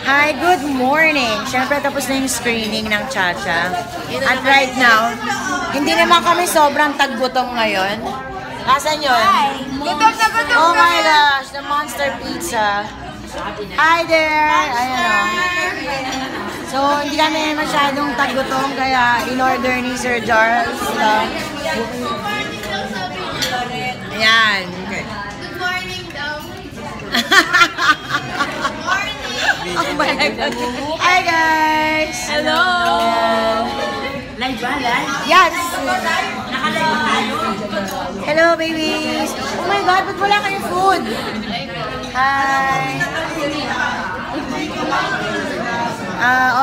Hi, good morning. Siyempre tapos na yung screening ng Chacha. At right now, hindi naman kami sobrang taggutom ngayon. Asan yun? Oh my gosh, the Monster Pizza. Hi there! Ayan o. So, hindi kami masyadong taggutom kaya in-order ni Sir Charles. Ayan. Okay. Good morning daw. Oh my God. Hi guys! Hello! Live ba? Live? Yes! Nakalive tayo. Hello babies! Oh my God, ba't wala kayong food? Hi!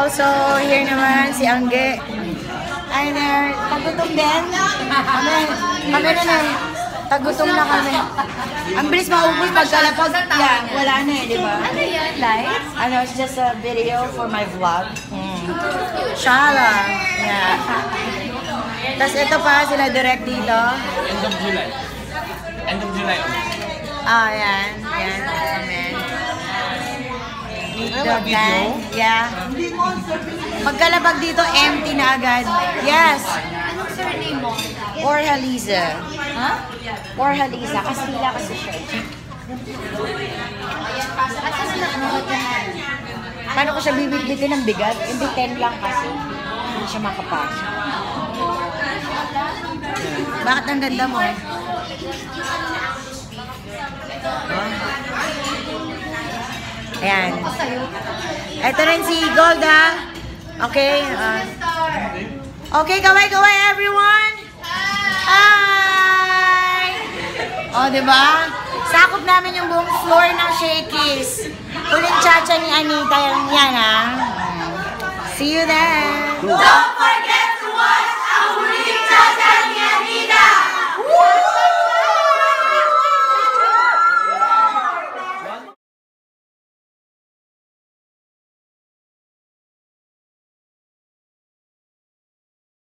Also, here naman si Angge. Hi there! Tagutom din? Kami na eh. Tagutom na kami. Ang bilis maubos pagkalapag. Yeah, wala na eh, di ba? Ano yan? Live? Ano, it's just a video for my vlog. Shala! Yeah. Tapos ito pa, sila direct dito. End of July. End of July. Ah, yan. Yan. Amen. The band. Yeah. Pagkalabag dito, empty na agad. Yes. Anong surname mo? Orhaliza. Ha? Orhaliza. Kastila kasi siya. Asa na nanonood ka na? Paano ko siya bibigbitin ng bigat? Hindi 10 lang kasi. Hindi siya makapasok. Bakit ang ganda mo? Ayan. Ito rin si Golda. Okay. Okay, kaway-kaway everyone! Hi! O, diba? Sakop namin yung buong floor ng Shakey's. Uling Chacha ni Anita yan ha. See you then!